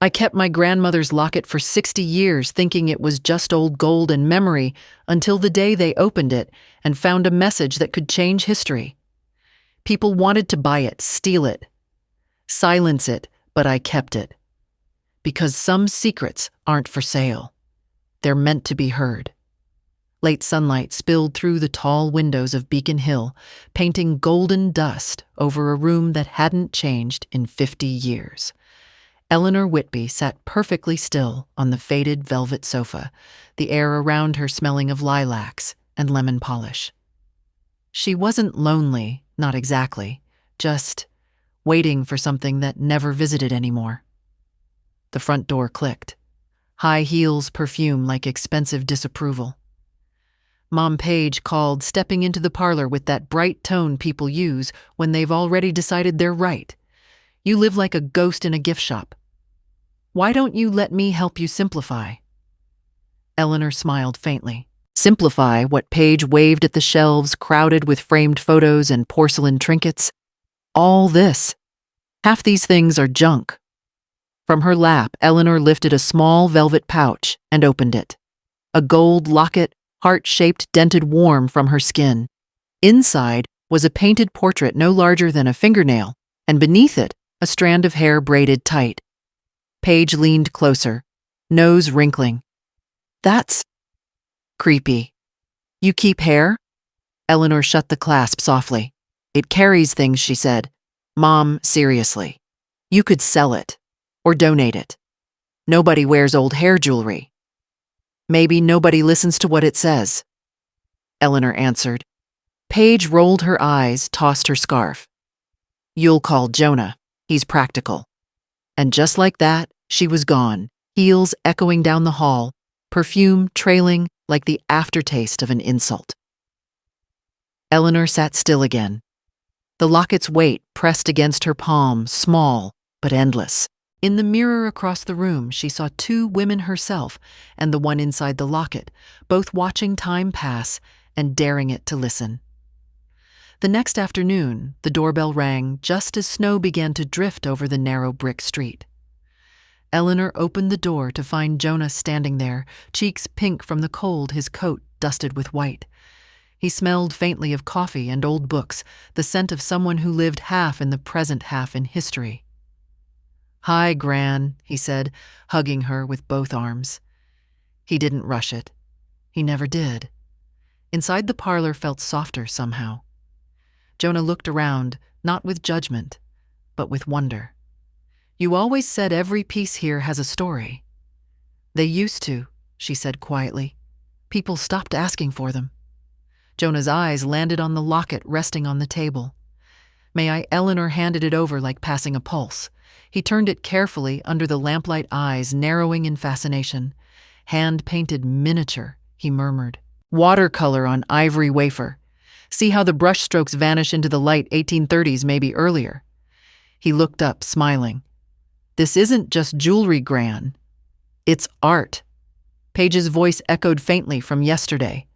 I kept my grandmother's locket for 60 years thinking it was just old gold and memory until the day they opened it and found a message that could change history. People wanted to buy it, steal it, silence it, but I kept it. Because some secrets aren't for sale. They're meant to be heard. Late sunlight spilled through the tall windows of Beacon Hill, painting golden dust over a room that hadn't changed in 50 years. Eleanor Whitby sat perfectly still on the faded velvet sofa, the air around her smelling of lilacs and lemon polish. She wasn't lonely, not exactly, just waiting for something that never visited anymore. The front door clicked. High heels perfume like expensive disapproval. Mom Page called, stepping into the parlor with that bright tone people use when they've already decided they're right. You live like a ghost in a gift shop. Why don't you let me help you simplify? Eleanor smiled faintly. Simplify what Page waved at the shelves crowded with framed photos and porcelain trinkets? All this. Half these things are junk. From her lap, Eleanor lifted a small velvet pouch and opened it. A gold locket, heart-shaped, dented warm from her skin. Inside was a painted portrait no larger than a fingernail, and beneath it, a strand of hair braided tight. Paige leaned closer, nose wrinkling. That's creepy. You keep hair? Eleanor shut the clasp softly. It carries things, she said. Mom, seriously. You could sell it. Or donate it. Nobody wears old hair jewelry. Maybe nobody listens to what it says. Eleanor answered. Paige rolled her eyes, tossed her scarf. You'll call Jonah. He's practical. And just like that, she was gone, heels echoing down the hall, perfume trailing like the aftertaste of an insult. Eleanor sat still again. The locket's weight pressed against her palm, small but endless. In the mirror across the room, she saw two women herself and the one inside the locket, both watching time pass and daring it to listen. The next afternoon, the doorbell rang just as snow began to drift over the narrow brick street. Eleanor opened the door to find Jonah standing there, cheeks pink from the cold, his coat dusted with white. He smelled faintly of coffee and old books, the scent of someone who lived half in the present, half in history. Hi, Gran, he said, hugging her with both arms. He didn't rush it. He never did. Inside the parlor felt softer somehow. Jonah looked around, not with judgment, but with wonder. You always said every piece here has a story. They used to, she said quietly. People stopped asking for them. Jonah's eyes landed on the locket resting on the table. May I? Eleanor handed it over like passing a pulse. He turned it carefully under the lamplight, eyes narrowing in fascination. Hand-painted miniature, he murmured. Watercolor on ivory wafer. See how the brushstrokes vanish into the light, 1830s, maybe earlier. He looked up, smiling. This isn't just jewelry, Gran. It's art. Paige's voice echoed faintly from yesterday.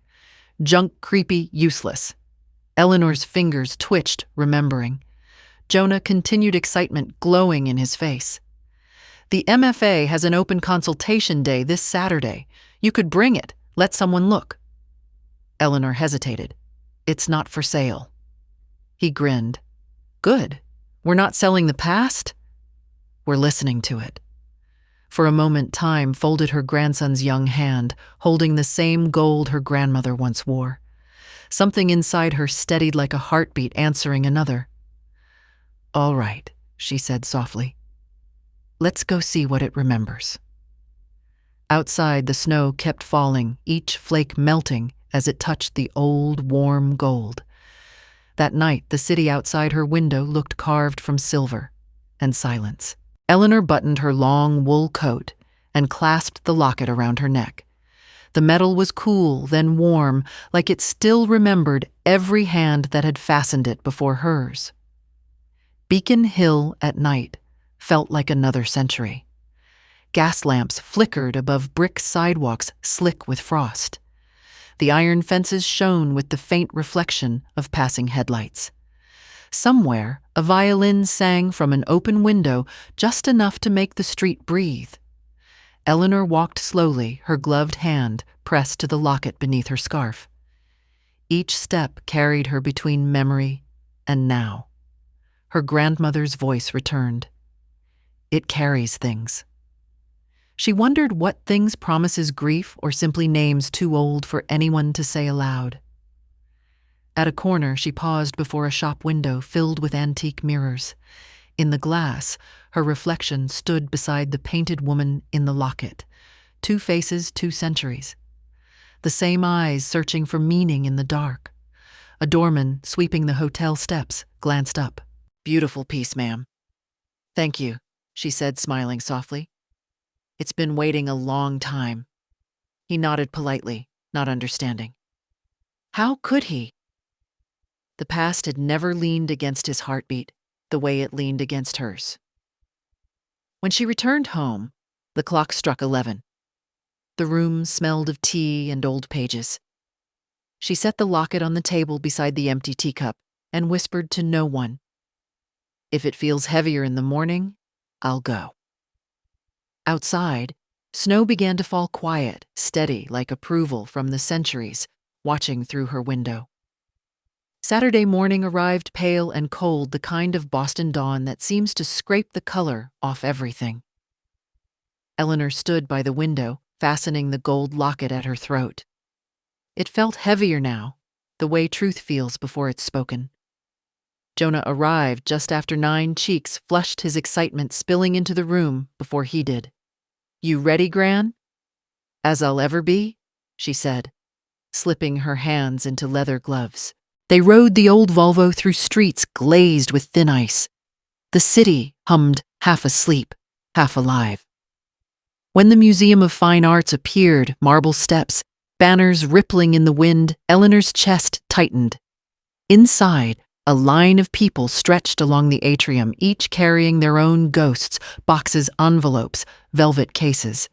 Junk, creepy, useless. Eleanor's fingers twitched, remembering. Jonah continued, excitement glowing in his face. The MFA has an open consultation day this Saturday. You could bring it. Let someone look. Eleanor hesitated. It's not for sale. He grinned. Good. We're not selling the past? We're listening to it. For a moment, time folded her grandson's young hand, holding the same gold her grandmother once wore. Something inside her steadied like a heartbeat answering another. All right, she said softly. Let's go see what it remembers. Outside, the snow kept falling, each flake melting as it touched the old, warm gold. That night, the city outside her window looked carved from silver and silence. Eleanor buttoned her long wool coat and clasped the locket around her neck. The metal was cool, then warm, like it still remembered every hand that had fastened it before hers. Beacon Hill at night felt like another century. Gas lamps flickered above brick sidewalks slick with frost. The iron fences shone with the faint reflection of passing headlights. Somewhere, a violin sang from an open window just enough to make the street breathe. Eleanor walked slowly, her gloved hand pressed to the locket beneath her scarf. Each step carried her between memory and now. Her grandmother's voice returned. It carries things. She wondered what things promises grief or simply names too old for anyone to say aloud. At a corner, she paused before a shop window filled with antique mirrors. In the glass, her reflection stood beside the painted woman in the locket. 2 faces, 2 centuries. The same eyes searching for meaning in the dark. A doorman, sweeping the hotel steps, glanced up. "Beautiful piece, ma'am." "Thank you," she said, smiling softly. "It's been waiting a long time." He nodded politely, not understanding. How could he? The past had never leaned against his heartbeat the way it leaned against hers. When she returned home, the clock struck 11. The room smelled of tea and old pages. She set the locket on the table beside the empty teacup and whispered to no one, "If it feels heavier in the morning, I'll go." Outside, snow began to fall quiet, steady like approval from the centuries, watching through her window. Saturday morning arrived pale and cold, the kind of Boston dawn that seems to scrape the color off everything. Eleanor stood by the window, fastening the gold locket at her throat. It felt heavier now, the way truth feels before it's spoken. Jonah arrived just after 9, cheeks flushed, his excitement spilling into the room before he did. "You ready, Gran?" "As I'll ever be," she said, slipping her hands into leather gloves. They rode the old Volvo through streets glazed with thin ice. The city hummed, half asleep, half alive. When the Museum of Fine Arts appeared, marble steps, banners rippling in the wind, Eleanor's chest tightened. Inside, a line of people stretched along the atrium, each carrying their own ghosts, boxes, envelopes, velvet cases.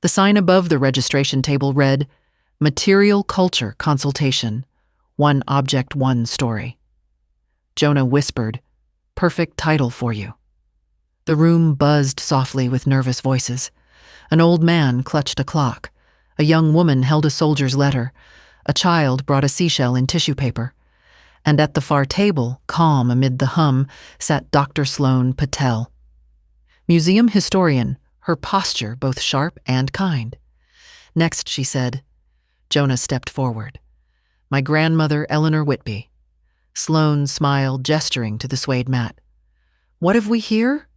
The sign above the registration table read, "Material Culture Consultation. 1 object, 1 story." Jonah whispered, "Perfect title for you." The room buzzed softly with nervous voices. An old man clutched a clock. A young woman held a soldier's letter. A child brought a seashell in tissue paper. And at the far table, calm amid the hum, sat Dr. Sloane Patel. Museum historian, her posture both sharp and kind. "Next," she said. Jonah stepped forward. "My grandmother, Eleanor Whitby." Sloane smiled, gesturing to the suede mat. "What have we here?"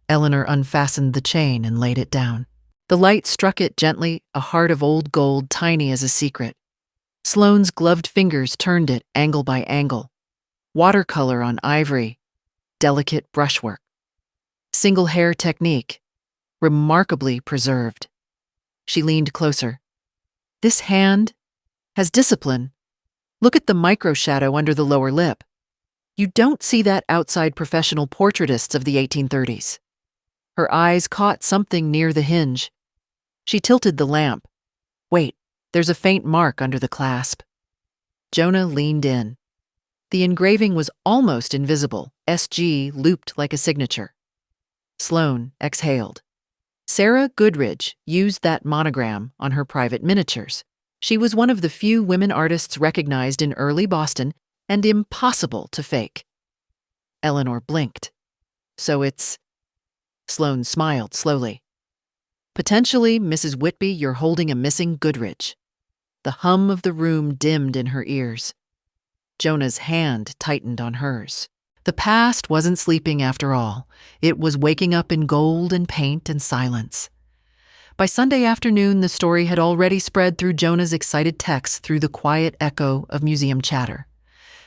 Eleanor unfastened the chain and laid it down. The light struck it gently, a heart of old gold, tiny as a secret. Sloane's gloved fingers turned it angle by angle. Watercolor on ivory, delicate brushwork. Single hair technique, remarkably preserved. She leaned closer. "This hand has discipline. Look at the micro-shadow under the lower lip. You don't see that outside professional portraitists of the 1830s. Her eyes caught something near the hinge. She tilted the lamp. "Wait, there's a faint mark under the clasp." Jonah leaned in. The engraving was almost invisible, SG looped like a signature. Sloane exhaled. Sarah Goodridge used that monogram on her private miniatures. She was one of the few women artists recognized in early Boston and impossible to fake. Eleanor blinked. "So it's—" Sloane smiled slowly. "Potentially, Mrs. Whitby, you're holding a missing Goodridge." The hum of the room dimmed in her ears. Jonah's hand tightened on hers. The past wasn't sleeping after all. It was waking up in gold and paint and silence. By Sunday afternoon, the story had already spread through Jonah's excited texts, through the quiet echo of museum chatter.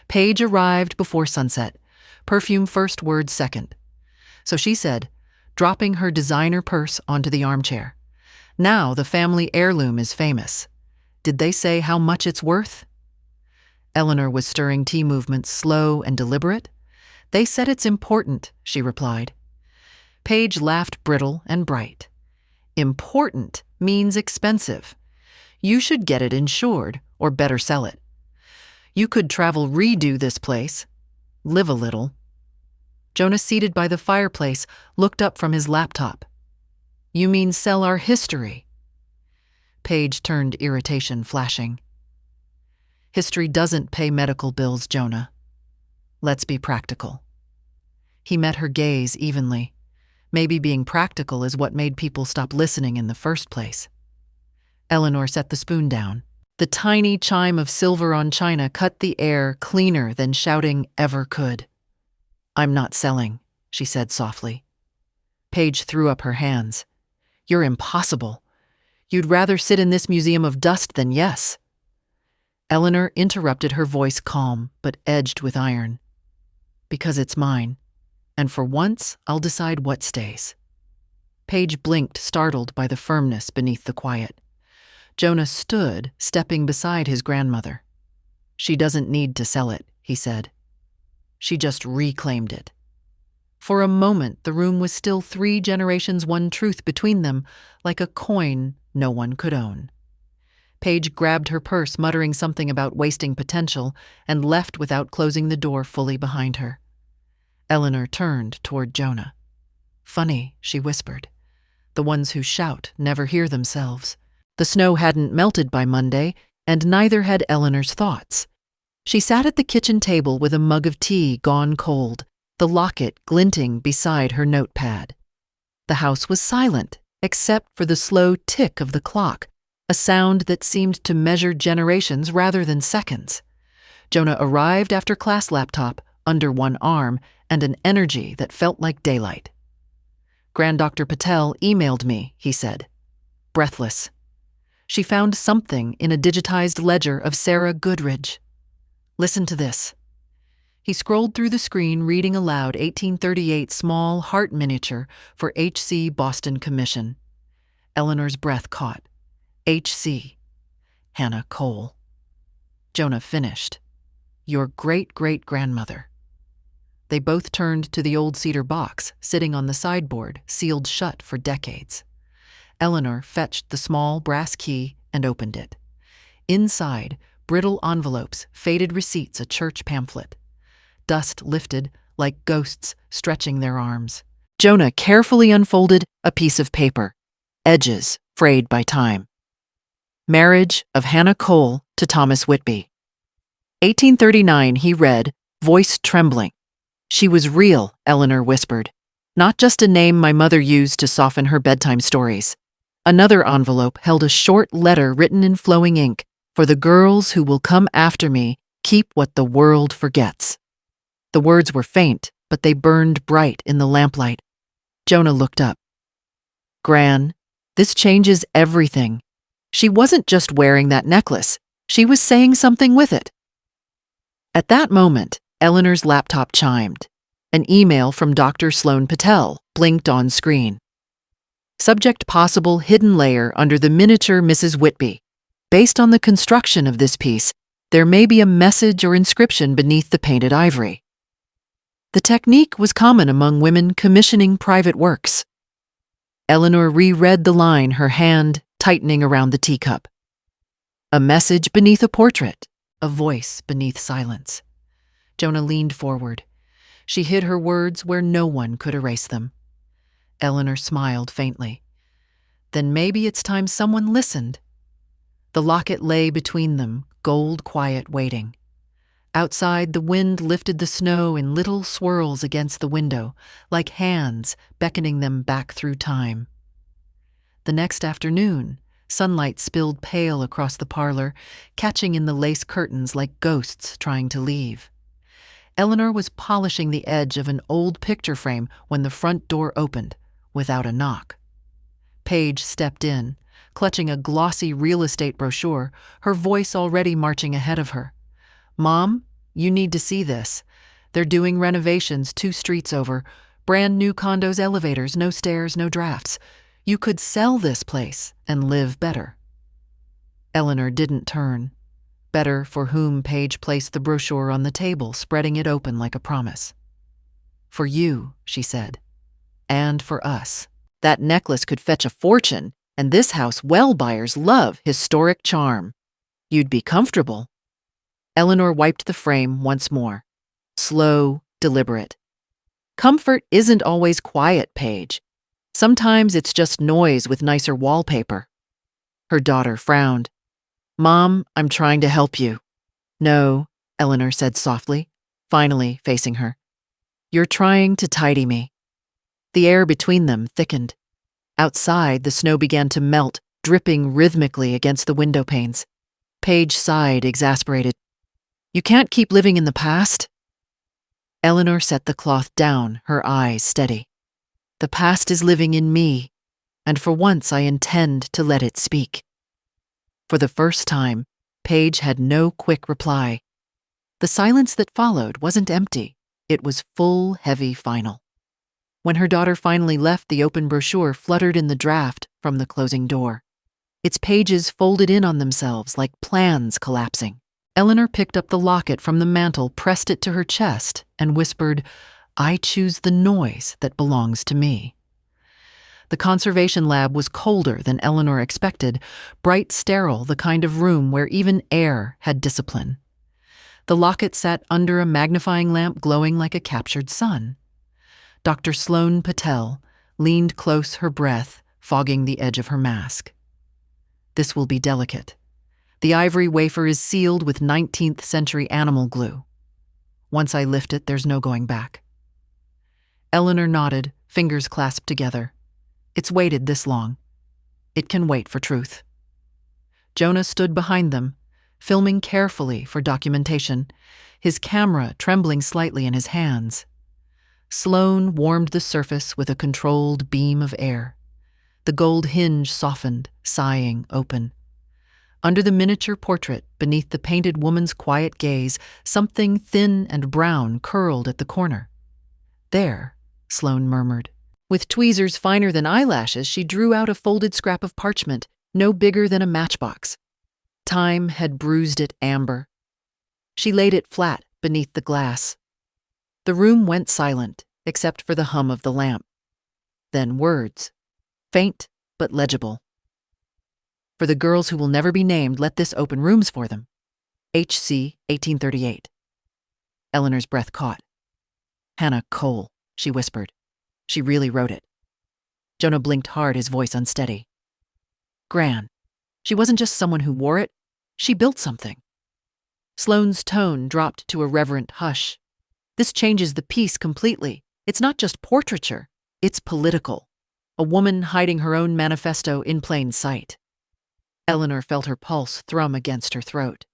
Paige arrived before sunset, perfume first, words second. So she said, dropping her designer purse onto the armchair, "Now the family heirloom is famous. Did they say how much it's worth?" Eleanor was stirring tea movements, slow and deliberate. "They said it's important," she replied. Paige laughed, brittle and bright. "Important means expensive. You should get it insured, or better sell it. You could travel redo this place." Live a little. Jonah, seated by the fireplace, looked up from his laptop. You mean sell our history? Paige turned, irritation flashing. History doesn't pay medical bills, Jonah. Let's be practical. He met her gaze evenly. Maybe being practical is what made people stop listening in the first place. Eleanor set the spoon down. The tiny chime of silver on china cut the air cleaner than shouting ever could. I'm not selling, she said softly. Paige threw up her hands. You're impossible. You'd rather sit in this museum of dust than yes. Eleanor interrupted, her voice calm but edged with iron. Because it's mine, and for once I'll decide what stays. Paige blinked, startled by the firmness beneath the quiet. Jonah stood, stepping beside his grandmother. She doesn't need to sell it, he said. She just reclaimed it. For a moment, the room was still 3 generations, one truth between them, like a coin no one could own. Paige grabbed her purse, muttering something about wasting potential, and left without closing the door fully behind her. Eleanor turned toward Jonah. Funny, she whispered. The ones who shout never hear themselves. The snow hadn't melted by Monday, and neither had Eleanor's thoughts. She sat at the kitchen table with a mug of tea gone cold, the locket glinting beside her notepad. The house was silent, except for the slow tick of the clock, a sound that seemed to measure generations rather than seconds. Jonah arrived after class, laptop under one arm, and an energy that felt like daylight. Grand Dr. Patel emailed me, he said. Breathless. She found something in a digitized ledger of Sarah Goodridge. Listen to this. He scrolled through the screen, reading aloud 1838 small heart miniature for H.C. Boston Commission. Eleanor's breath caught. H.C. Hannah Cole. Jonah finished. Your great-great-grandmother. They both turned to the old cedar box, sitting on the sideboard, sealed shut for decades. Eleanor fetched the small brass key and opened it. Inside, brittle envelopes, faded receipts, a church pamphlet. Dust lifted like ghosts stretching their arms. Jonah carefully unfolded a piece of paper, edges frayed by time. Marriage of Hannah Cole to Thomas Whitby. 1839, he read, voice trembling. She was real, Eleanor whispered. Not just a name my mother used to soften her bedtime stories. Another envelope held a short letter written in flowing ink. For the girls who will come after me, keep what the world forgets. The words were faint, but they burned bright in the lamplight. Jonah looked up. Gran, this changes everything. She wasn't just wearing that necklace. She was saying something with it. At that moment, Eleanor's laptop chimed. An email from Dr. Sloan Patel blinked on screen. Subject: possible hidden layer under the miniature Mrs. Whitby. Based on the construction of this piece, there may be a message or inscription beneath the painted ivory. The technique was common among women commissioning private works. Eleanor reread the line, her hand tightening around the teacup. A message beneath a portrait, a voice beneath silence. Jonah leaned forward. She hid her words where no one could erase them. Eleanor smiled faintly. Then maybe it's time someone listened. The locket lay between them, gold quiet, waiting. Outside, the wind lifted the snow in little swirls against the window, like hands beckoning them back through time. The next afternoon, sunlight spilled pale across the parlor, catching in the lace curtains like ghosts trying to leave. Eleanor was polishing the edge of an old picture frame when the front door opened, without a knock. Paige stepped in, clutching a glossy real estate brochure, her voice already marching ahead of her. Mom, you need to see this. They're doing renovations 2 streets over, brand new condos, elevators, no stairs, no drafts. You could sell this place and live better. Eleanor didn't turn. Better for whom? Paige placed the brochure on the table, spreading it open like a promise. For you, she said. And for us. That necklace could fetch a fortune, and this house, well, buyers love historic charm. You'd be comfortable. Eleanor wiped the frame once more. slow, deliberate. Comfort isn't always quiet, Paige. Sometimes it's just noise with nicer wallpaper. Her daughter frowned. Mom, I'm trying to help you. No, Eleanor said softly, finally facing her. You're trying to tidy me. The air between them thickened. Outside, the snow began to melt, dripping rhythmically against the window panes. Paige sighed, exasperated. You can't keep living in the past. Eleanor set the cloth down, her eyes steady. The past is living in me, and for once I intend to let it speak. For the first time, Paige had no quick reply. The silence that followed wasn't empty. It was full, heavy final. When her daughter finally left, the open brochure fluttered in the draft from the closing door. Its pages folded in on themselves like plans collapsing. Eleanor picked up the locket from the mantel, pressed it to her chest, and whispered, I choose the noise that belongs to me. The conservation lab was colder than Eleanor expected, bright sterile, the kind of room where even air had discipline. The locket sat under a magnifying lamp glowing like a captured sun. Dr. Sloan Patel leaned close, her breath fogging the edge of her mask. This will be delicate. The ivory wafer is sealed with 19th century animal glue. Once I lift it, there's no going back. Eleanor nodded, fingers clasped together. It's waited this long. It can wait for truth. Jonah stood behind them, filming carefully for documentation, his camera trembling slightly in his hands. Sloan warmed the surface with a controlled beam of air. The gold hinge softened, sighing open. Under the miniature portrait, beneath the painted woman's quiet gaze, something thin and brown curled at the corner. There, Sloan murmured. With tweezers finer than eyelashes, she drew out a folded scrap of parchment, no bigger than a matchbox. Time had bruised it amber. She laid it flat beneath the glass. The room went silent, except for the hum of the lamp. Then words, faint but legible. For the girls who will never be named, let this open rooms for them. H.C. 1838. Eleanor's breath caught. Hannah Cole, she whispered. She really wrote it. Jonah blinked hard, his voice unsteady. Gran. She wasn't just someone who wore it. She built something. Sloane's tone dropped to a reverent hush. This changes the piece completely. It's not just portraiture. It's political. A woman hiding her own manifesto in plain sight. Eleanor felt her pulse thrum against her throat.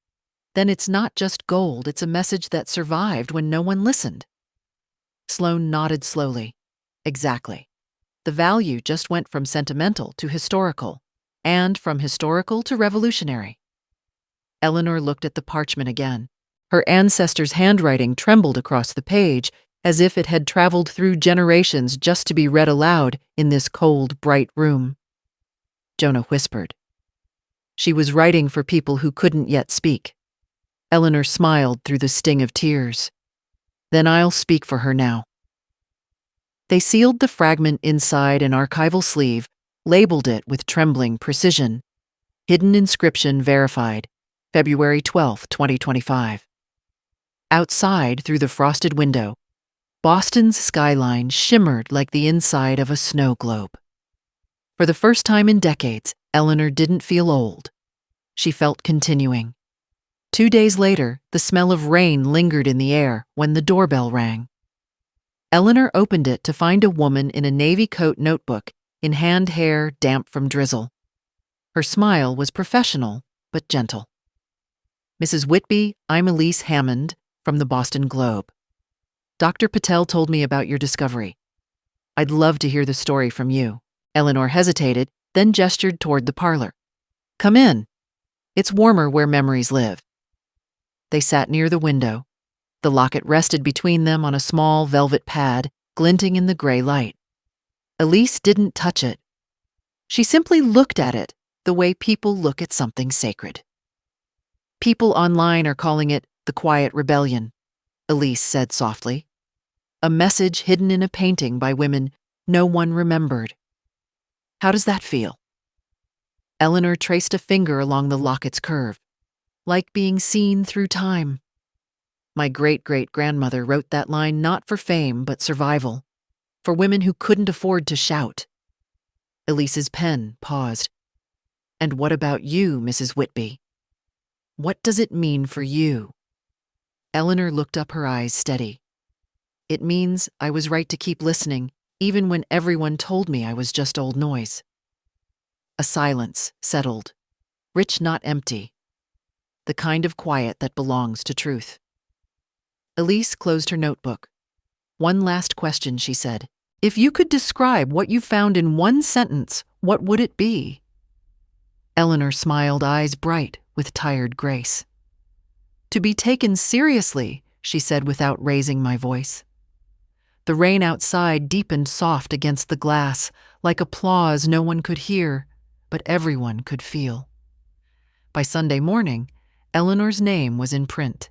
Then it's not just gold, it's a message that survived when no one listened. Sloane nodded slowly. Exactly. The value just went from sentimental to historical, and from historical to revolutionary. Eleanor looked at the parchment again. Her ancestors' handwriting trembled across the page, as if it had traveled through generations just to be read aloud in this cold, bright room. Jonah whispered. She was writing for people who couldn't yet speak. Eleanor smiled through the sting of tears. Then I'll speak for her now. They sealed the fragment inside an archival sleeve, labeled it with trembling precision. Hidden inscription verified, February 12, 2025. Outside, through the frosted window, Boston's skyline shimmered like the inside of a snow globe. For the first time in decades, Eleanor didn't feel old. She felt continuing. 2 days later, the smell of rain lingered in the air when the doorbell rang. Eleanor opened it to find a woman in a navy coat notebook, in hand hair damp from drizzle. Her smile was professional, but gentle. Mrs. Whitby, I'm Elise Hammond, from the Boston Globe. Dr. Patel told me about your discovery. I'd love to hear the story from you. Eleanor hesitated, then gestured toward the parlor. Come in. It's warmer where memories live. They sat near the window. The locket rested between them on a small velvet pad, glinting in the gray light. Elise didn't touch it. She simply looked at it the way people look at something sacred. People online are calling it the Quiet Rebellion, Elise said softly. A message hidden in a painting by women no one remembered. How does that feel? Eleanor traced a finger along the locket's curve, like being seen through time. My great-great-grandmother wrote that line not for fame but survival, for women who couldn't afford to shout. Elise's pen paused. And what about you, Mrs. Whitby? What does it mean for you? Eleanor looked up, her eyes steady. It means I was right to keep listening, even when everyone told me I was just old noise. A silence settled, rich not empty, the kind of quiet that belongs to truth. Elise closed her notebook. One last question, she said. If you could describe what you found in one sentence, what would it be? Eleanor smiled, eyes bright with tired grace. To be taken seriously, she said without raising my voice. The rain outside deepened soft against the glass, like applause no one could hear, but everyone could feel. By Sunday morning, Eleanor's name was in print,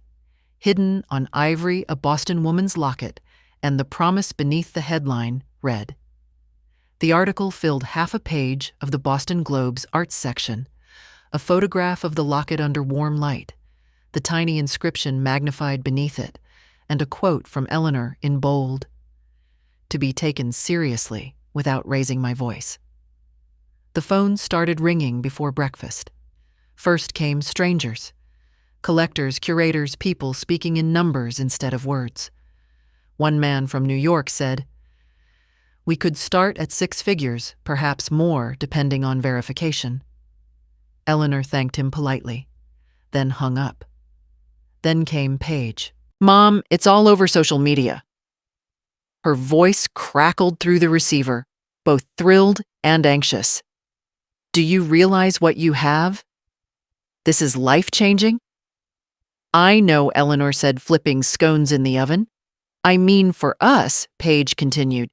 hidden on ivory a Boston woman's locket, and the promise beneath the headline read. The article filled half a page of the Boston Globe's arts section, a photograph of the locket under warm light, the tiny inscription magnified beneath it, and a quote from Eleanor in bold. To be taken seriously without raising my voice. The phone started ringing before breakfast. First came strangers. Collectors, curators, people speaking in numbers instead of words. One man from New York said, "We could start at 6 figures, perhaps more, depending on verification." Eleanor thanked him politely, then hung up. Then came Paige. "Mom, it's all over social media." Her voice crackled through the receiver, both thrilled and anxious. "Do you realize what you have? This is life-changing?" "I know," Eleanor said, flipping scones in the oven. "I mean for us," Paige continued.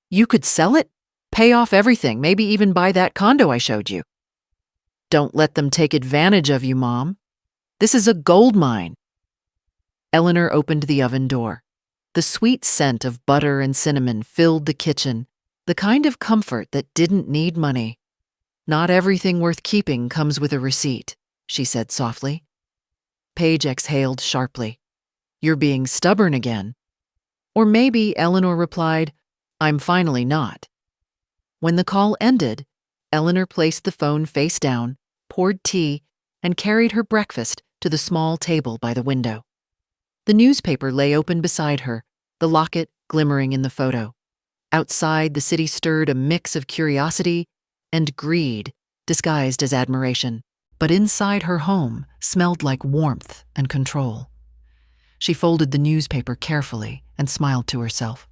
"You could sell it, pay off everything, maybe even buy that condo I showed you." "Don't let them take advantage of you, Mom. This is a gold mine." Eleanor opened the oven door. The sweet scent of butter and cinnamon filled the kitchen, the kind of comfort that didn't need money. "Not everything worth keeping comes with a receipt," she said softly. Paige exhaled sharply. "You're being stubborn again." "Or maybe," Eleanor replied, "I'm finally not." When the call ended, Eleanor placed the phone face down, poured tea, and carried her breakfast to the small table by the window. The newspaper lay open beside her, the locket glimmering in the photo. Outside, the city stirred a mix of curiosity and greed disguised as admiration. But inside her home smelled like warmth and control. She folded the newspaper carefully and smiled to herself.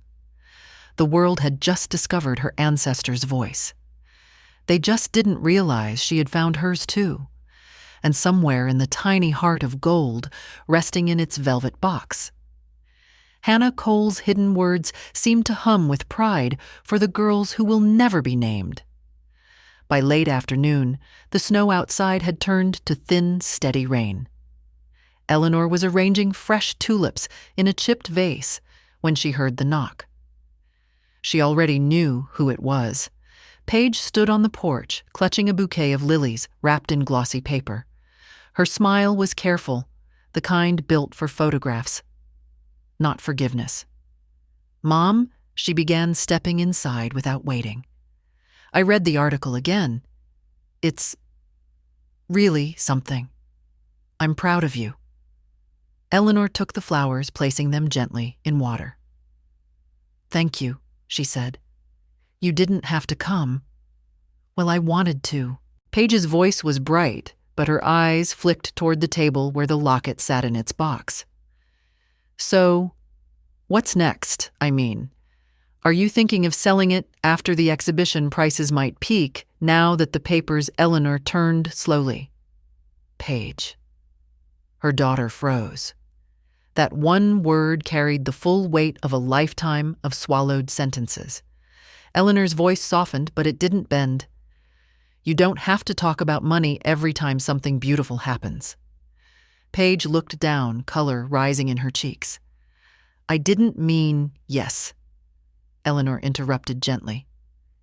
The world had just discovered her ancestors' voice. They just didn't realize she had found hers too, and somewhere in the tiny heart of gold resting in its velvet box. Hannah Cole's hidden words seemed to hum with pride for the girls who will never be named. By late afternoon, the snow outside had turned to thin, steady rain. Eleanor was arranging fresh tulips in a chipped vase when she heard the knock. She already knew who it was. Paige stood on the porch, clutching a bouquet of lilies wrapped in glossy paper. Her smile was careful, the kind built for photographs, not forgiveness. "Mom," she began, stepping inside without waiting. "I read the article again. It's really something. I'm proud of you." Eleanor took the flowers, placing them gently in water. "Thank you," she said. "You didn't have to come." "Well, I wanted to." Paige's voice was bright, but her eyes flicked toward the table where the locket sat in its box. "So, what's next, I mean? Are you thinking of selling it after the exhibition prices might peak, now that the paper's..." Eleanor turned slowly. "Paige." Her daughter froze. That one word carried the full weight of a lifetime of swallowed sentences. Eleanor's voice softened, but it didn't bend. "You don't have to talk about money every time something beautiful happens." Paige looked down, color rising in her cheeks. "I didn't mean yes," Eleanor interrupted gently.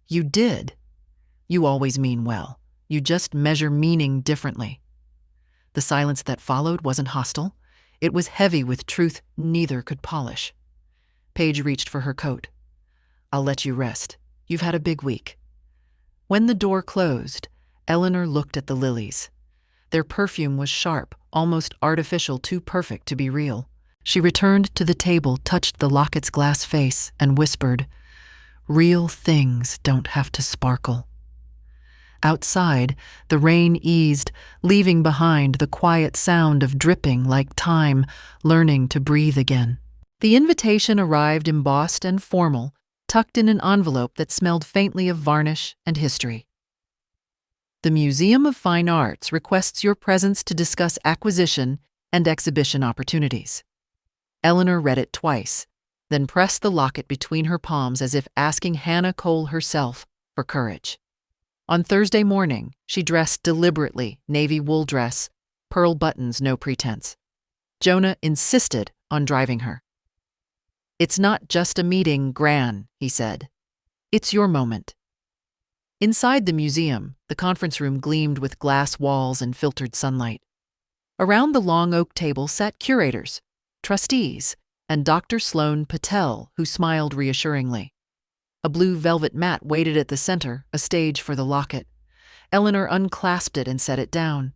"You did. You always mean well. You just measure meaning differently." The silence that followed wasn't hostile. It was heavy with truth neither could polish. Paige reached for her coat. "I'll let you rest. You've had a big week." When the door closed, Eleanor looked at the lilies. Their perfume was sharp, almost artificial, too perfect to be real. She returned to the table, touched the locket's glass face, and whispered, "Real things don't have to sparkle." Outside, the rain eased, leaving behind the quiet sound of dripping like time learning to breathe again. The invitation arrived embossed and formal, tucked in an envelope that smelled faintly of varnish and history. The Museum of Fine Arts requests your presence to discuss acquisition and exhibition opportunities. Eleanor read it twice, then pressed the locket between her palms as if asking Hannah Cole herself for courage. On Thursday morning, she dressed deliberately, navy wool dress, pearl buttons, no pretense. Jonah insisted on driving her. "It's not just a meeting, Gran," he said. "It's your moment." Inside the museum, the conference room gleamed with glass walls and filtered sunlight. Around the long oak table sat curators, trustees, and Dr. Sloan Patel, who smiled reassuringly. A blue velvet mat waited at the center, a stage for the locket. Eleanor unclasped it and set it down.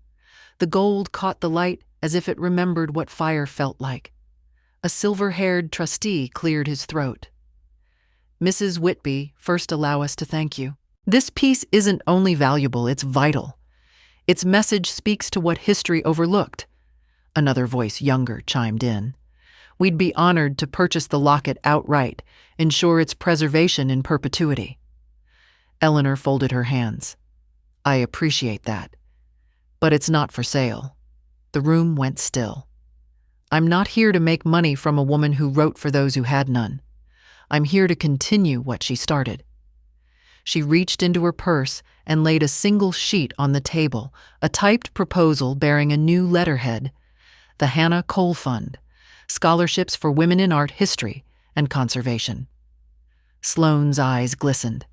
The gold caught the light as if it remembered what fire felt like. A silver-haired trustee cleared his throat. "Mrs. Whitby, first allow us to thank you. This piece isn't only valuable, it's vital. Its message speaks to what history overlooked." Another voice, younger, chimed in. "We'd be honored to purchase the locket outright, ensure its preservation in perpetuity." Eleanor folded her hands. "I appreciate that. But it's not for sale." The room went still. "I'm not here to make money from a woman who wrote for those who had none. I'm here to continue what she started." She reached into her purse and laid a single sheet on the table, a typed proposal bearing a new letterhead: the Hannah Cole Fund, Scholarships for Women in Art History and Conservation. Sloane's eyes glistened.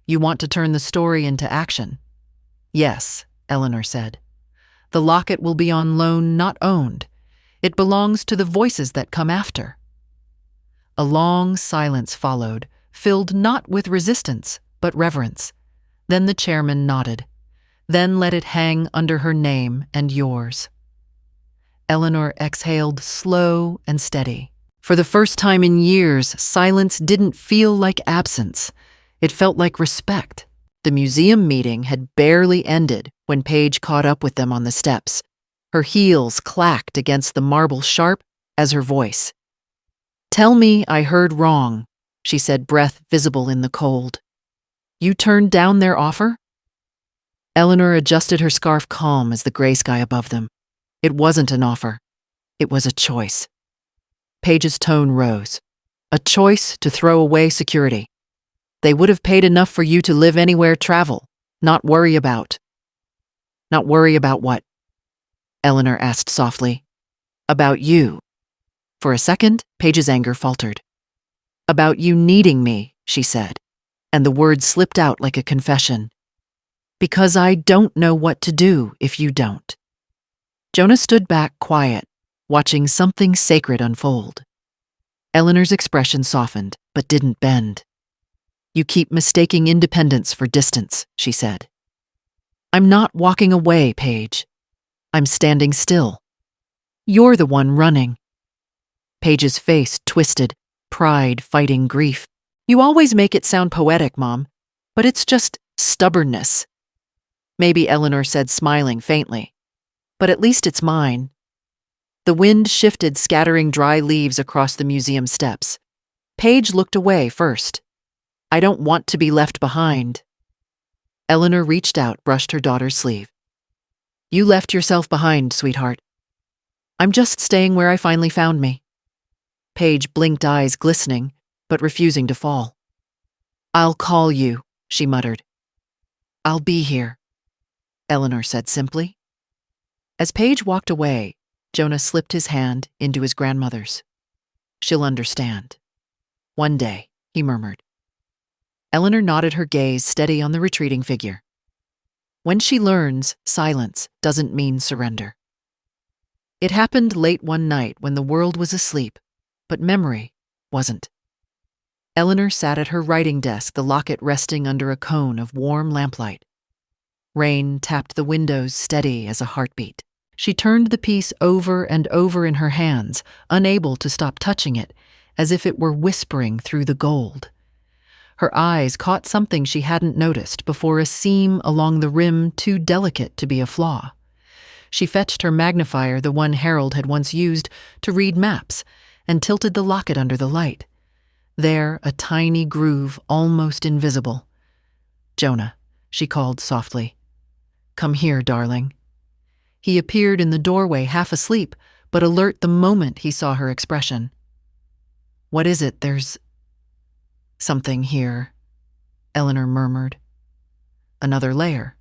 "You want to turn the story into action?" "Yes," Eleanor said. "The locket will be on loan, not owned. It belongs to the voices that come after." A long silence followed, filled not with resistance, but reverence. Then the chairman nodded, then let it hang under her name and yours. Eleanor exhaled, slow and steady. For the first time in years, silence didn't feel like absence. It felt like respect. The museum meeting had barely ended when Paige caught up with them on the steps. Her heels clacked against the marble, sharp as her voice. "Tell me I heard wrong," she said, breath visible in the cold. "You turned down their offer?" Eleanor adjusted her scarf, calm as the gray sky above them. "It wasn't an offer. It was a choice." Paige's tone rose. "A choice to throw away security. They would have paid enough for you to live anywhere, travel, not worry about." "Not worry about what?" Eleanor asked softly. "About you." For a second, Paige's anger faltered. "About you needing me," she said, and the words slipped out like a confession. "Because I don't know what to do if you don't." Jonah stood back, quiet, watching something sacred unfold. Eleanor's expression softened, but didn't bend. "You keep mistaking independence for distance," she said. "I'm not walking away, Paige. I'm standing still. You're the one running." Paige's face twisted, pride fighting grief. "You always make it sound poetic, Mom, but it's just stubbornness." "Maybe," Eleanor said, smiling faintly. "But at least it's mine." The wind shifted, scattering dry leaves across the museum steps. Paige looked away first. "I don't want to be left behind." Eleanor reached out, brushed her daughter's sleeve. "You left yourself behind, sweetheart. I'm just staying where I finally found me." Paige blinked, eyes glistening, but refusing to fall. "I'll call you," she muttered. "I'll be here," Eleanor said simply. As Paige walked away, Jonah slipped his hand into his grandmother's. "She'll understand. One day," he murmured. Eleanor nodded, her gaze steady on the retreating figure. When she learns, silence doesn't mean surrender. It happened late one night when the world was asleep, but memory wasn't. Eleanor sat at her writing desk, the locket resting under a cone of warm lamplight. Rain tapped the windows steady as a heartbeat. She turned the piece over and over in her hands, unable to stop touching it, as if it were whispering through the gold. Her eyes caught something she hadn't noticed before, a seam along the rim too delicate to be a flaw. She fetched her magnifier, the one Harold had once used to read maps, and tilted the locket under the light. There, a tiny groove, almost invisible. "Jonah," she called softly. "Come here, darling." He appeared in the doorway, half asleep, but alert the moment he saw her expression. "What is it? There's something here," Eleanor murmured. Another layer.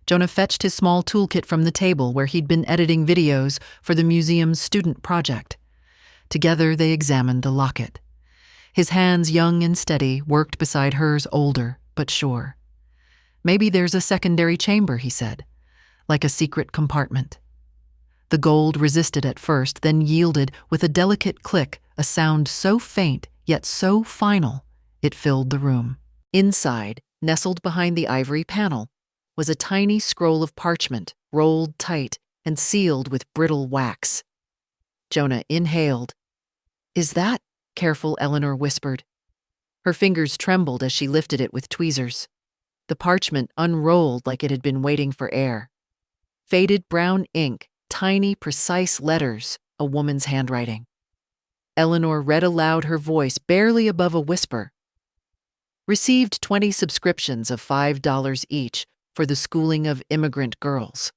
Jonah fetched his small toolkit from the table where he'd been editing videos for the museum's student project. Together they examined the locket. His hands, young and steady, worked beside hers, older but sure. "Maybe there's a secondary chamber," he said, "like a secret compartment." The gold resisted at first, then yielded with a delicate click, a sound so faint yet so final it filled the room. Inside, nestled behind the ivory panel, was a tiny scroll of parchment, rolled tight and sealed with brittle wax. Jonah inhaled. "Is that?" careful Eleanor whispered. Her fingers trembled as she lifted it with tweezers. The parchment unrolled like it had been waiting for air. Faded brown ink, tiny, precise letters, a woman's handwriting. Eleanor read aloud, her voice barely above a whisper. "Received 20 subscriptions of $5 each for the schooling of immigrant girls.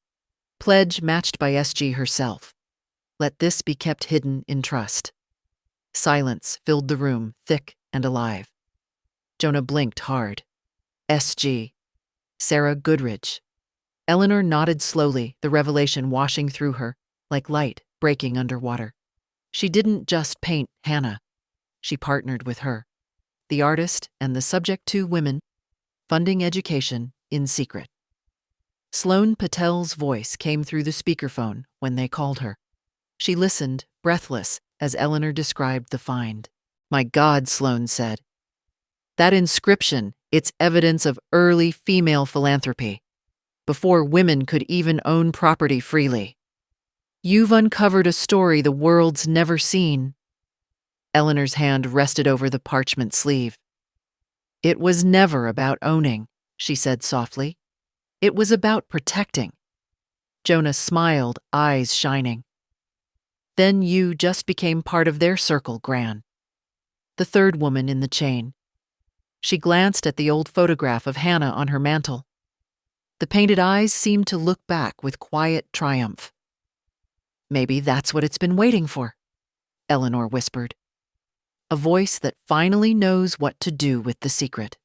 Pledge matched by SG herself. Let this be kept hidden in trust." Silence filled the room, thick and alive. Jonah blinked hard. SG. Sarah Goodridge. Eleanor nodded slowly, the revelation washing through her, like light breaking underwater. She didn't just paint Hannah. She partnered with her, the artist and the subject, two women, funding education in secret. Sloane Patel's voice came through the speakerphone when they called her. She listened, breathless, as Eleanor described the find. "My God," Sloane said. "That inscription, it's evidence of early female philanthropy, before women could even own property freely. You've uncovered a story the world's never seen." Eleanor's hand rested over the parchment sleeve. "It was never about owning," she said softly. "It was about protecting." Jonah smiled, eyes shining. "Then you just became part of their circle, Gran. The third woman in the chain." She glanced at the old photograph of Hannah on her mantel. The painted eyes seemed to look back with quiet triumph. "Maybe that's what it's been waiting for," Eleanor whispered. A voice that finally knows what to do with the secret.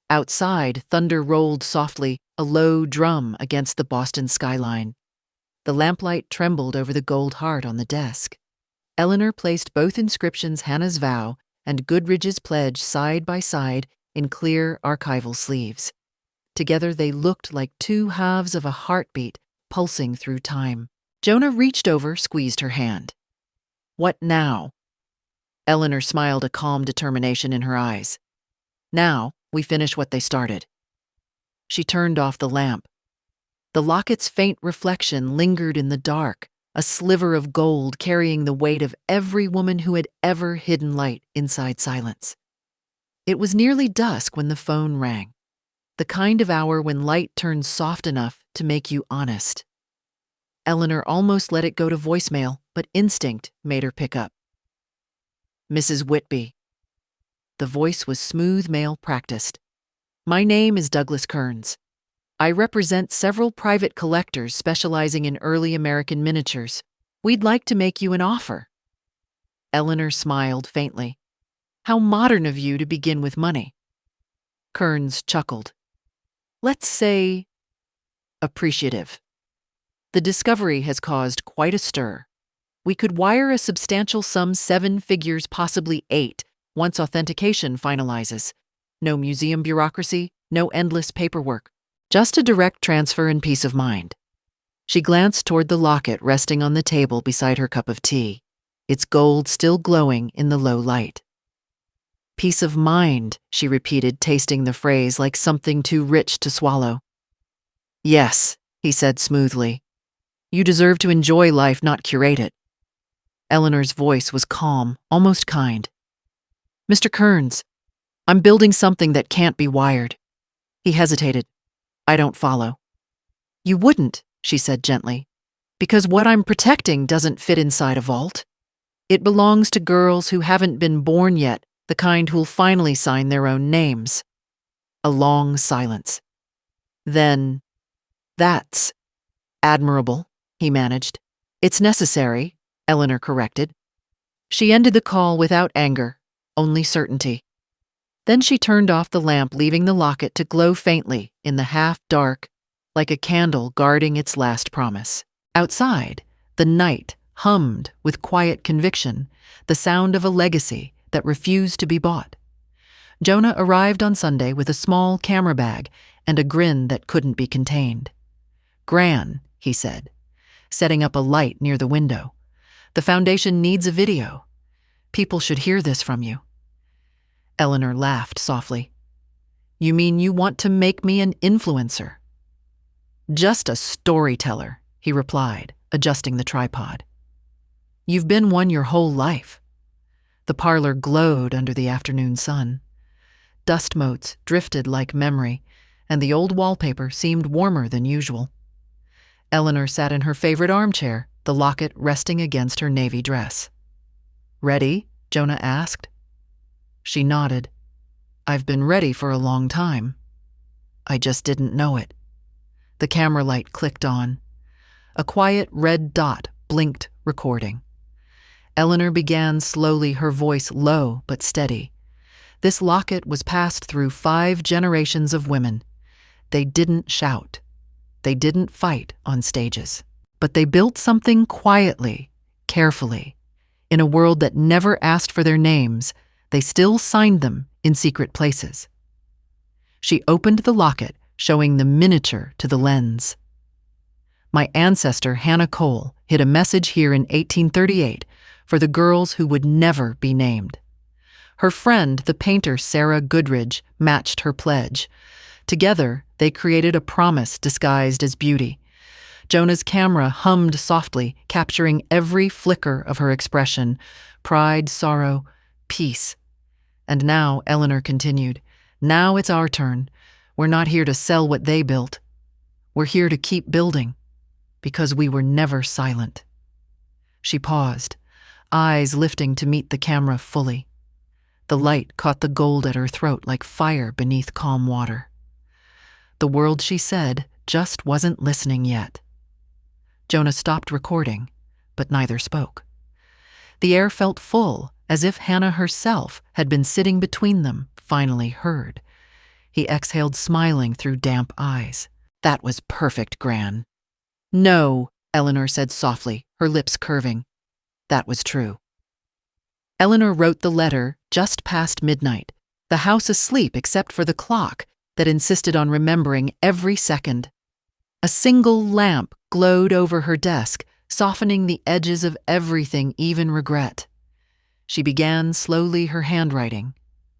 Outside, thunder rolled softly, a low drum against the Boston skyline. The lamplight trembled over the gold heart on the desk. Eleanor placed both inscriptions, Hannah's vow and Goodridge's pledge, side by side in clear archival sleeves. Together they looked like two halves of a heartbeat pulsing through time. Jonah reached over, squeezed her hand. "What now?" Eleanor smiled, a calm determination in her eyes. "Now, we finish what they started." She turned off the lamp. The locket's faint reflection lingered in the dark, a sliver of gold carrying the weight of every woman who had ever hidden light inside silence. It was nearly dusk when the phone rang, the kind of hour when light turns soft enough to make you honest. Eleanor almost let it go to voicemail, but instinct made her pick up. "Mrs. Whitby." The voice was smooth, male practiced. "My name is Douglas Kearns. I represent several private collectors specializing in early American miniatures. We'd like to make you an offer." Eleanor smiled faintly. "How modern of you to begin with money." Kearns chuckled. "Let's say appreciative. The discovery has caused quite a stir. We could wire a substantial sum, 7 figures, possibly 8, once authentication finalizes. No museum bureaucracy, no endless paperwork. Just a direct transfer and peace of mind." She glanced toward the locket resting on the table beside her cup of tea, its gold still glowing in the low light. Peace of mind, she repeated, tasting the phrase like something too rich to swallow. Yes, he said smoothly. You deserve to enjoy life, not curate it. Eleanor's voice was calm, almost kind. Mr. Kearns, I'm building something that can't be wired. He hesitated. I don't follow. You wouldn't, she said gently, because what I'm protecting doesn't fit inside a vault. It belongs to girls who haven't been born yet, the kind who'll finally sign their own names. A long silence. Then, that's admirable, he managed. It's necessary, Eleanor corrected. She ended the call without anger, only certainty. Then she turned off the lamp, leaving the locket to glow faintly in the half-dark, like a candle guarding its last promise. Outside, the night hummed with quiet conviction, the sound of a legacy that refused to be bought. Jonah arrived on Sunday with a small camera bag and a grin that couldn't be contained. Gran, he said, setting up a light near the window. The foundation needs a video. People should hear this from you. Eleanor laughed softly. You mean you want to make me an influencer? Just a storyteller, he replied, adjusting the tripod. You've been one your whole life. The parlor glowed under the afternoon sun. Dust motes drifted like memory, and the old wallpaper seemed warmer than usual. Eleanor sat in her favorite armchair, the locket resting against her navy dress. Ready? Jonah asked. She nodded. I've been ready for a long time. I just didn't know it. The camera light clicked on. A quiet red dot blinked, recording. Eleanor began slowly, her voice low but steady. This locket was passed through 5 generations of women. They didn't shout. They didn't fight on stages. But they built something quietly, carefully. In a world that never asked for their names, they still signed them in secret places. She opened the locket, showing the miniature to the lens. My ancestor, Hannah Cole, hid a message here in 1838 for the girls who would never be named. Her friend, the painter Sarah Goodridge, matched her pledge. Together, they created a promise disguised as beauty. Jonah's camera hummed softly, capturing every flicker of her expression: pride, sorrow, peace. And now, Eleanor continued, now it's our turn. We're not here to sell what they built. We're here to keep building, because we were never silent. She paused, eyes lifting to meet the camera fully. The light caught the gold at her throat like fire beneath calm water. The world, she said, just wasn't listening yet. Jonah stopped recording, but neither spoke. The air felt full, as if Hannah herself had been sitting between them, finally heard. He exhaled, smiling through damp eyes. That was perfect, Gran. No, Eleanor said softly, her lips curving. That was true. Eleanor wrote the letter just past midnight, the house asleep except for the clock that insisted on remembering every second. A single lamp glowed over her desk, softening the edges of everything, even regret. She began slowly, her handwriting,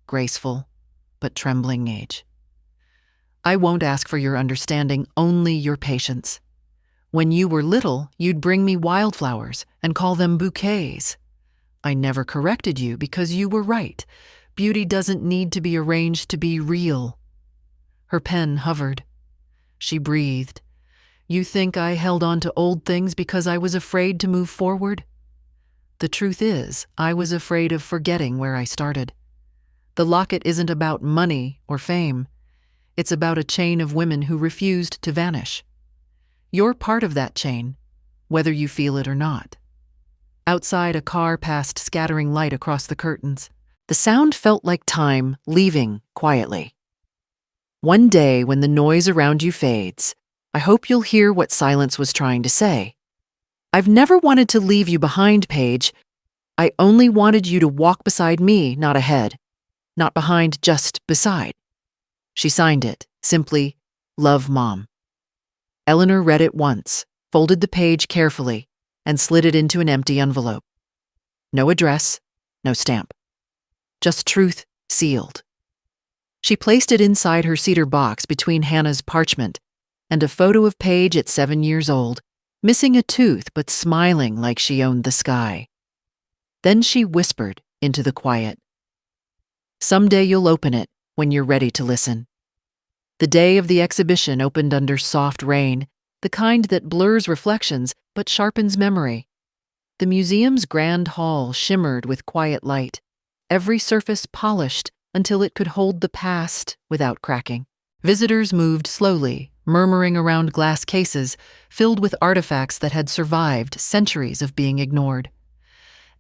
graceful but trembling age. I won't ask for your understanding, only your patience. When you were little, you'd bring me wildflowers and call them bouquets. I never corrected you because you were right. Beauty doesn't need to be arranged to be real. Her pen hovered. She breathed. You think I held on to old things because I was afraid to move forward? The truth is, I was afraid of forgetting where I started. The locket isn't about money or fame. It's about a chain of women who refused to vanish. You're part of that chain, whether you feel it or not. Outside, a car passed, scattering light across the curtains. The sound felt like time leaving quietly. One day, when the noise around you fades, I hope you'll hear what silence was trying to say. I've never wanted to leave you behind, Paige. I only wanted you to walk beside me, not ahead. Not behind, just beside. She signed it, simply, Love, Mom. Eleanor read it once, folded the page carefully, and slid it into an empty envelope. No address, no stamp. Just truth sealed. She placed it inside her cedar box between Hannah's parchment and a photo of Paige at 7 years old, missing a tooth but smiling like she owned the sky. Then she whispered into the quiet, "Someday you'll open it when you're ready to listen." The day of the exhibition opened under soft rain, the kind that blurs reflections but sharpens memory. The museum's grand hall shimmered with quiet light, every surface polished until it could hold the past without cracking. Visitors moved slowly, murmuring around glass cases filled with artifacts that had survived centuries of being ignored.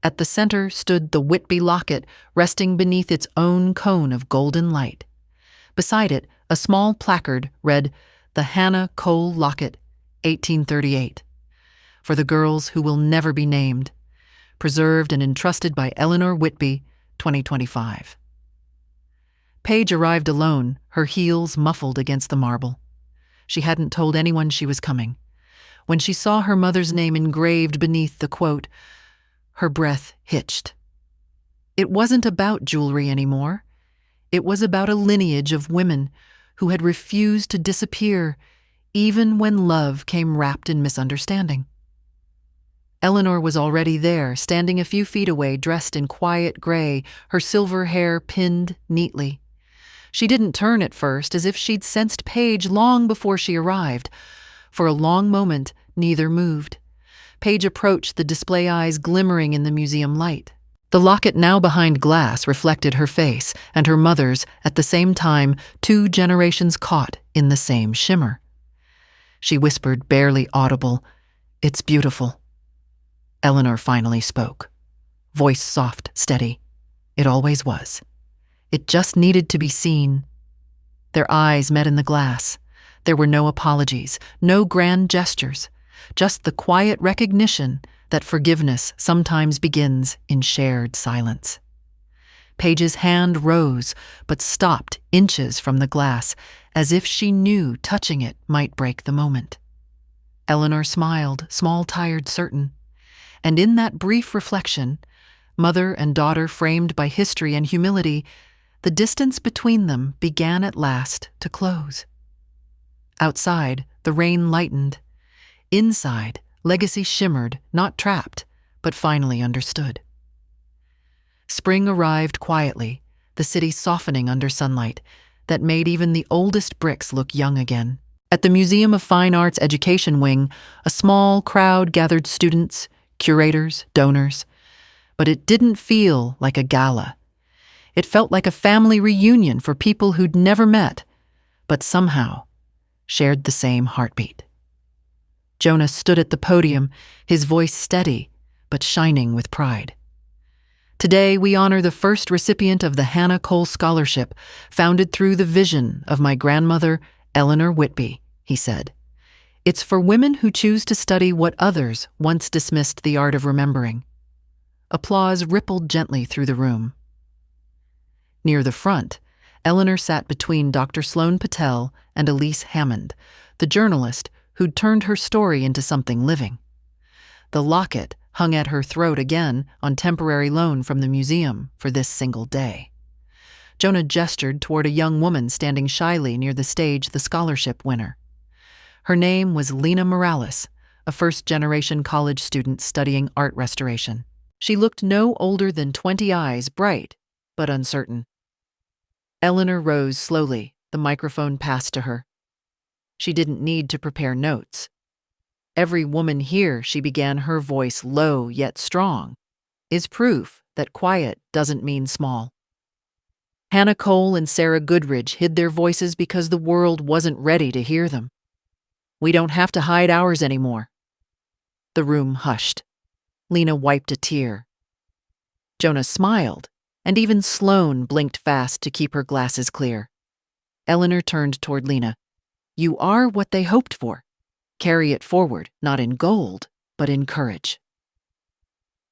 At the center stood the Whitby locket, resting beneath its own cone of golden light. Beside it, a small placard read, "The Hannah Cole Locket, 1838. For the girls who will never be named. Preserved and entrusted by Eleanor Whitby, 2025. Paige arrived alone, her heels muffled against the marble. She hadn't told anyone she was coming. When she saw her mother's name engraved beneath the quote, her breath hitched. It wasn't about jewelry anymore. It was about a lineage of women who had refused to disappear, even when love came wrapped in misunderstanding. Eleanor was already there, standing a few feet away, dressed in quiet gray, her silver hair pinned neatly. She didn't turn at first, as if she'd sensed Paige long before she arrived. For a long moment, neither moved. Paige approached, the display eyes glimmering in the museum light. The locket, now behind glass, reflected her face and her mother's, at the same time, 2 generations caught in the same shimmer. She whispered, barely audible, "It's beautiful." Eleanor finally spoke. Voice soft, steady. It always was. It just needed to be seen. Their eyes met in the glass. There were no apologies, no grand gestures, just the quiet recognition that forgiveness sometimes begins in shared silence. Paige's hand rose, but stopped inches from the glass, as if she knew touching it might break the moment. Eleanor smiled, small, tired, certain. And in that brief reflection, mother and daughter framed by history and humility, the distance between them began at last to close. Outside, the rain lightened. Inside, legacy shimmered, not trapped, but finally understood. Spring arrived quietly, the city softening under sunlight that made even the oldest bricks look young again. At the Museum of Fine Arts Education Wing, a small crowd gathered students, curators, donors, but it didn't feel like a gala. It felt like a family reunion for people who'd never met, but somehow shared the same heartbeat. Jonah stood at the podium, his voice steady, but shining with pride. "Today we honor the first recipient of the Hannah Cole Scholarship, founded through the vision of my grandmother, Eleanor Whitby," he said. "It's for women who choose to study what others once dismissed the art of remembering." Applause rippled gently through the room. Near the front, Eleanor sat between Dr. Sloan Patel and Elise Hammond, the journalist who'd turned her story into something living. The locket hung at her throat again on temporary loan from the museum for this single day. Jonah gestured toward a young woman standing shyly near the stage, the scholarship winner. Her name was Lena Morales, a first-generation college student studying art restoration. She looked no older than 20, eyes bright but uncertain. Eleanor rose slowly, the microphone passed to her. She didn't need to prepare notes. "Every woman here," she began, her voice low yet strong, "is proof that quiet doesn't mean small. Hannah Cole and Sarah Goodridge hid their voices because the world wasn't ready to hear them. We don't have to hide ours anymore." The room hushed. Lena wiped a tear. Jonah smiled, and even Sloan blinked fast to keep her glasses clear. Eleanor turned toward Lena. "You are what they hoped for. Carry it forward, not in gold, but in courage."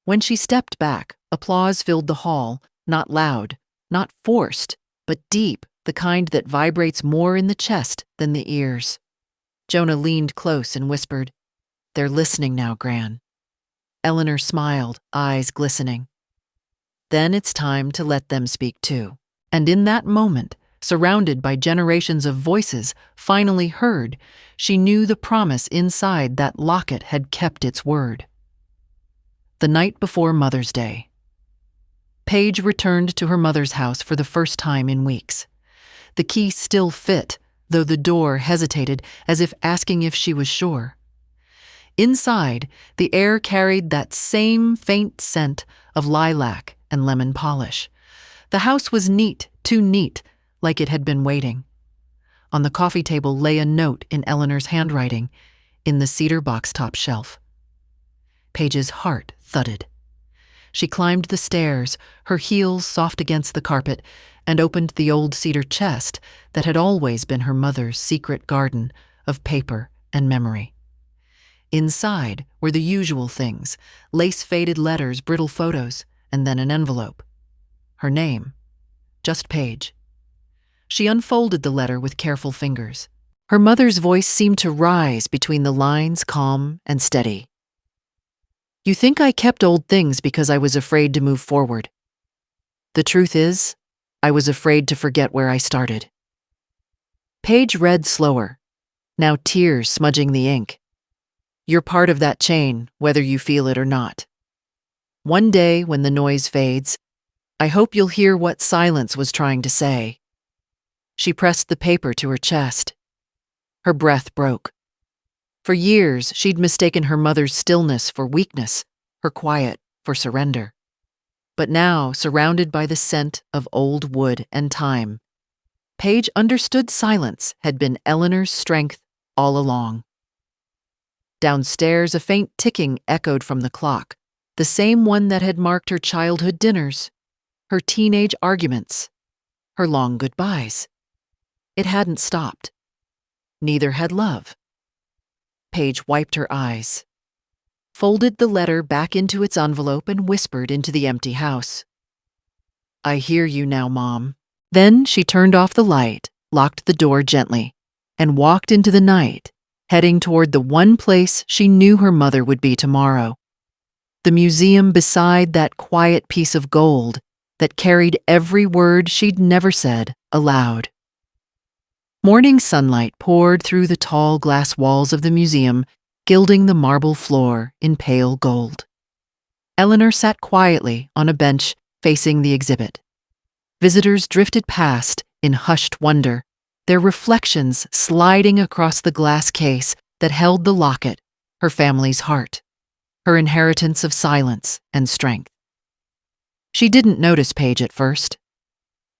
When she stepped back, applause filled the hall, not loud, not forced, but deep, the kind that vibrates more in the chest than the ears. Jonah leaned close and whispered, They're listening now, Gran. Eleanor smiled, eyes glistening. Then it's time to let them speak too. And in that moment, surrounded by generations of voices finally heard, she knew the promise inside that locket had kept its word. The night before Mother's Day. Paige returned to her mother's house for the first time in weeks. The key still fit, though the door hesitated as if asking if she was sure. Inside, the air carried that same faint scent of lilac and lemon polish. The house was neat, too neat, like it had been waiting. On the coffee table lay a note in Eleanor's handwriting, in the cedar box top shelf. Paige's heart thudded. She climbed the stairs, her heels soft against the carpet, and opened the old cedar chest that had always been her mother's secret garden of paper and memory. Inside were the usual things, lace-faded letters, brittle photos, and then an envelope. Her name, just Paige. She unfolded the letter with careful fingers. Her mother's voice seemed to rise between the lines, calm and steady. You think I kept old things because I was afraid to move forward. The truth is, I was afraid to forget where I started. Paige read slower, now tears smudging the ink. You're part of that chain, whether you feel it or not. One day, when the noise fades, I hope you'll hear what silence was trying to say. She pressed the paper to her chest. Her breath broke. For years, she'd mistaken her mother's stillness for weakness, her quiet for surrender. But now, surrounded by the scent of old wood and time, Paige understood silence had been Eleanor's strength all along. Downstairs, a faint ticking echoed from the clock, the same one that had marked her childhood dinners, her teenage arguments, her long goodbyes. It hadn't stopped. Neither had love. Paige wiped her eyes, folded the letter back into its envelope, and whispered into the empty house. I hear you now, Mom. Then she turned off the light, locked the door gently, and walked into the night, heading toward the one place she knew her mother would be tomorrow. The museum beside that quiet piece of gold that carried every word she'd never said aloud. Morning sunlight poured through the tall glass walls of the museum, gilding the marble floor in pale gold. Eleanor sat quietly on a bench facing the exhibit. Visitors drifted past in hushed wonder, their reflections sliding across the glass case that held the locket, her family's heart, her inheritance of silence and strength. She didn't notice Paige at first.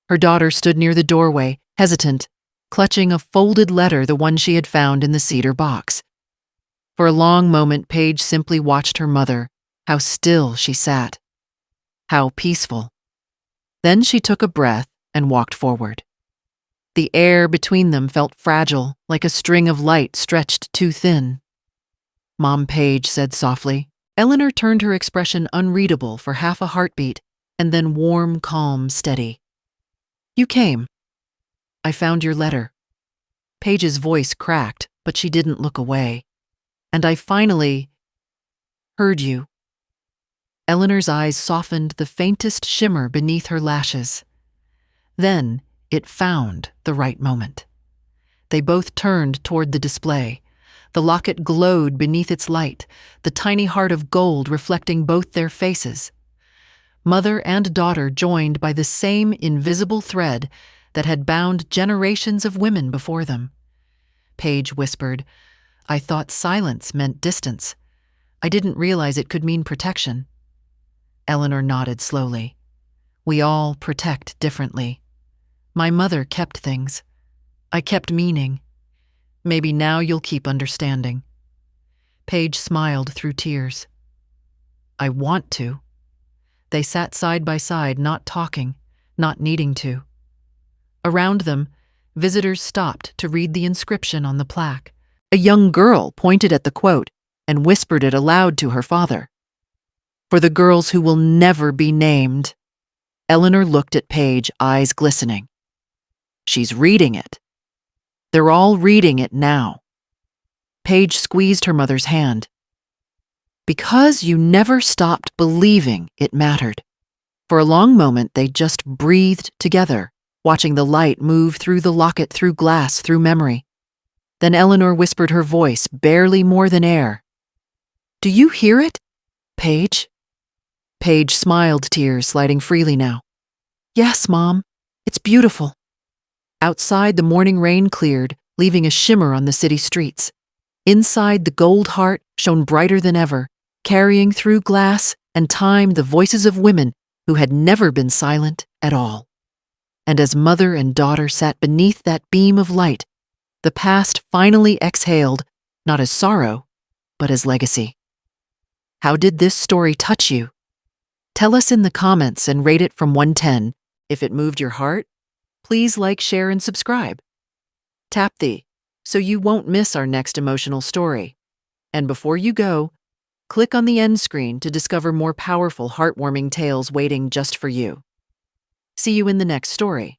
Her daughter stood near the doorway, hesitant, clutching a folded letter, the one she had found in the cedar box. For a long moment, Paige simply watched her mother, how still she sat, how peaceful. Then she took a breath and walked forward. The air between them felt fragile, like a string of light stretched too thin. Mom, Paige said softly. Eleanor turned, her expression unreadable for half a heartbeat, and then warm, calm, steady. You came. I found your letter. Paige's voice cracked, but she didn't look away. And I finally heard you. Eleanor's eyes softened, the faintest shimmer beneath her lashes. Then it found the right moment. They both turned toward the display. The locket glowed beneath its light, the tiny heart of gold reflecting both their faces. Mother and daughter joined by the same invisible thread that had bound generations of women before them. Paige whispered, I thought silence meant distance. I didn't realize it could mean protection. Eleanor nodded slowly. We all protect differently. My mother kept things. I kept meaning. Maybe now you'll keep understanding. Paige smiled through tears. I want to. They sat side by side, not talking, not needing to. Around them, visitors stopped to read the inscription on the plaque. A young girl pointed at the quote and whispered it aloud to her father. For the girls who will never be named. Eleanor looked at Paige, eyes glistening. She's reading it. They're all reading it now. Paige squeezed her mother's hand. Because you never stopped believing it mattered. For a long moment, they just breathed together, watching the light move through the locket, through glass, through memory. Then Eleanor whispered, her voice barely more than air. "Do you hear it, Paige?" Paige smiled, tears sliding freely now. "Yes, Mom. It's beautiful." Outside, the morning rain cleared, leaving a shimmer on the city streets. Inside, the gold heart shone brighter than ever, carrying through glass and time the voices of women who had never been silent at all. And as mother and daughter sat beneath that beam of light, the past finally exhaled, not as sorrow, but as legacy. How did this story touch you? Tell us in the comments and rate it from 1 to 10. If it moved your heart, please like, share, and subscribe. Tap the so you won't miss our next emotional story. And before you go, click on the end screen to discover more powerful, heartwarming tales waiting just for you. See you in the next story.